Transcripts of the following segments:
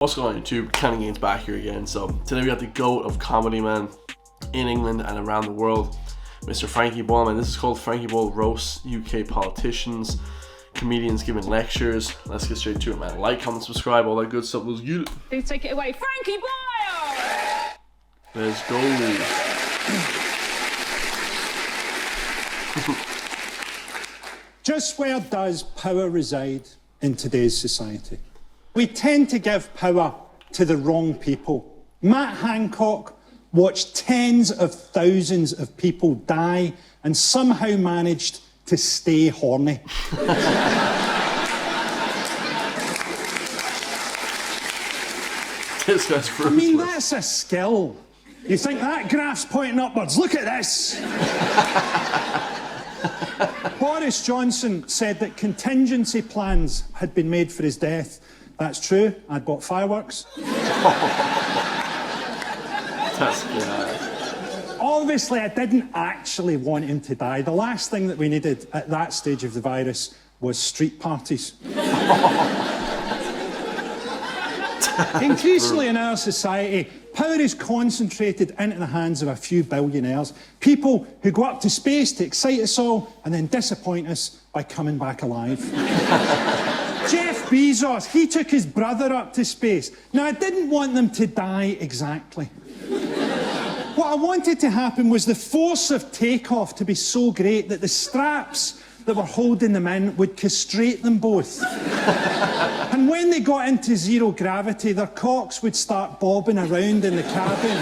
What's going on YouTube? Kenny Gaines back here again. So today we got the GOAT of comedy, man, in England and around the world, Mr. Frankie Boyle, man. This is called Frankie Boyle Roasts UK Politicians, comedians giving lectures. Let's get straight to it, man. Like, comment, subscribe, all that good stuff. Let's get it. Please take it away, Frankie Boyle! Let's go. Just where does power reside in today's society? We tend to give power to the wrong people. Matt Hancock watched tens of thousands of people die and somehow managed to stay horny. This guy's ruthless. I mean, that's a skill. You think that graph's pointing upwards? Look at this. Boris Johnson said that contingency plans had been made for his death. That's true. I'd bought fireworks. That's good. Obviously, I didn't actually want him to die. The last thing that we needed at that stage of the virus was street parties. Increasingly in our society, power is concentrated into the hands of a few billionaires, people who go up to space to excite us all and then disappoint us by coming back alive. Jeff Bezos, he took his brother up to space. Now, I didn't want them to die exactly. What I wanted to happen was the force of takeoff to be so great that the straps that were holding them in would castrate them both. And when they got into zero gravity, their cocks would start bobbing around in the cabin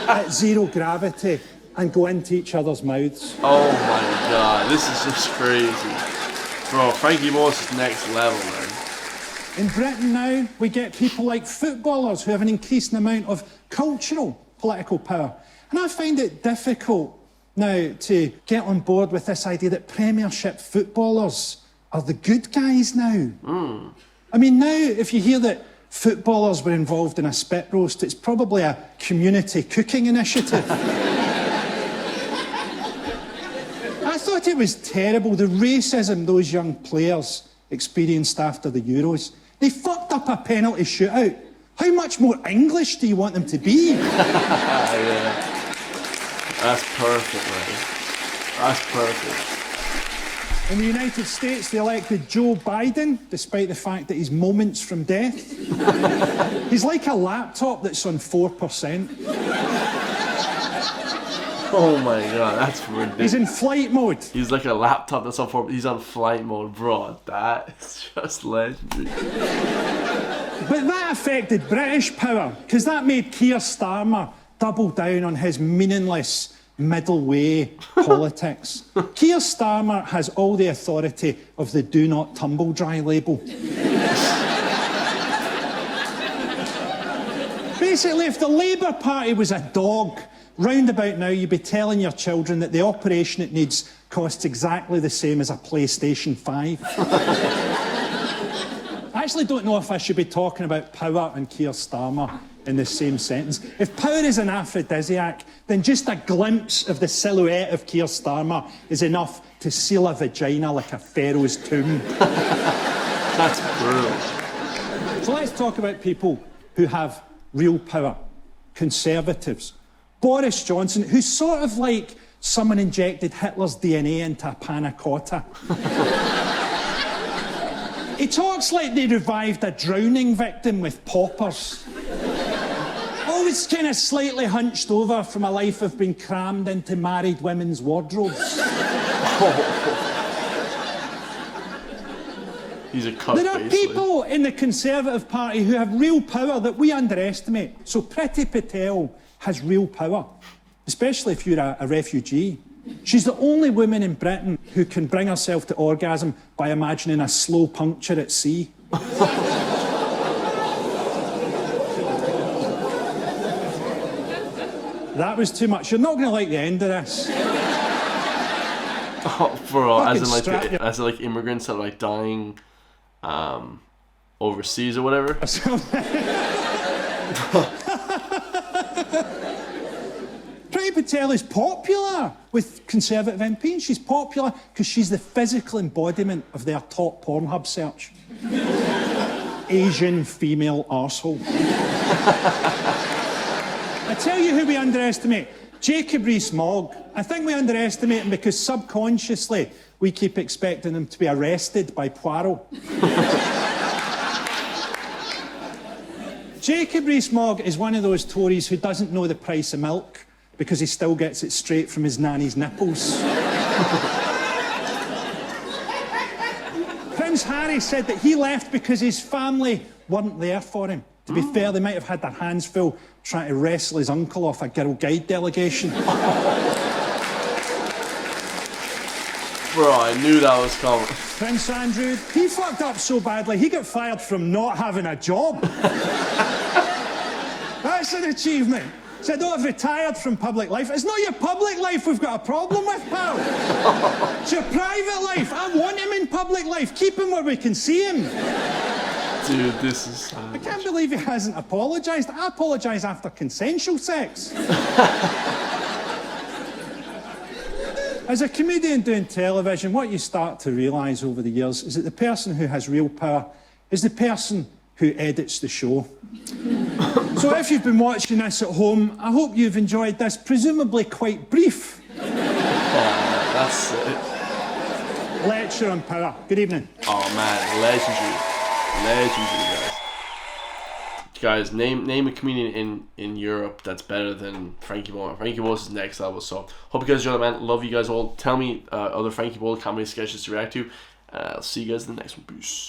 at zero gravity and go into each other's mouths. Oh my god, this is just crazy. Bro, Frankie Boyle's is next level, man. In Britain now, we get people like footballers who have an increasing amount of cultural political power. And I find it difficult now to get on board with this idea that Premiership footballers are the good guys now. I mean, now, if you hear that footballers were involved in a spit roast, it's probably a community cooking initiative. I thought it was terrible, the racism those young players experienced after the Euros. They fucked up a penalty shootout. How much more English do you want them to be? Yeah. That's perfect, man. That's perfect. In the United States, they elected Joe Biden, despite the fact that he's moments from death. He's like a laptop that's on 4%. Oh my god, that's ridiculous. He's in flight mode. He's like a laptop that's on he's on flight mode, bro. That is just legendary. But that affected British power, because that made Keir Starmer double down on his meaningless middle way politics. Keir Starmer has all the authority of the do not tumble dry label. Basically, if the Labour Party was a dog, round about now you'd be telling your children that the operation it needs costs exactly the same as a PlayStation 5. I actually don't know if I should be talking about power and Keir Starmer in the same sentence. If power is an aphrodisiac, then just a glimpse of the silhouette of Keir Starmer is enough to seal a vagina like a pharaoh's tomb. That's brutal. So let's talk about people who have real power. Conservatives. Boris Johnson, who's sort of like someone injected Hitler's DNA into a panna cotta. He talks like they revived a drowning victim with poppers. Always kind of slightly hunched over from a life of being crammed into married women's wardrobes. He's a cunt, There are basically. people in the Conservative Party who have real power that we underestimate. So Priti Patel has real power, especially if you're a refugee. She's the only woman in Britain who can bring herself to orgasm by imagining a slow puncture at sea. That was too much. You're not going to like the end of this. Oh, bro, Fucking as in like immigrants that are like dying overseas or whatever. Priti Patel is popular with Conservative MPs. She's popular because she's the physical embodiment of their top Pornhub search. Asian female arsehole. I tell you who we underestimate. Jacob Rees-Mogg. I think we underestimate him because subconsciously we keep expecting him to be arrested by Poirot. Jacob Rees-Mogg is one of those Tories who doesn't know the price of milk because he still gets it straight from his nanny's nipples. Prince Harry said that he left because his family weren't there for him. To be fair, they might have had their hands full trying to wrestle his uncle off a Girl Guide delegation. Bro, I knew that was coming. Prince Andrew, he fucked up so badly, he got fired from not having a job. That's an achievement. Said, oh, I've retired from public life. It's not your public life we've got a problem with, pal. It's your private life. I want him in public life. Keep him where we can see him. Dude, this is... I can't believe he hasn't apologised. I apologise after consensual sex. As a comedian doing television, what you start to realise over the years is that the person who has real power is the person who edits the show. So if you've been watching this at home, I hope you've enjoyed this presumably quite brief that's it. lecture on power. Good evening. Oh man, legendary, guys. Name a comedian in Europe that's better than Frankie Boyle. Frankie Boyle is next level. So hope you guys enjoy that, man. Love you guys all. Tell me other Frankie Boyle comedy sketches to react to. I'll see you guys in the next one. Peace.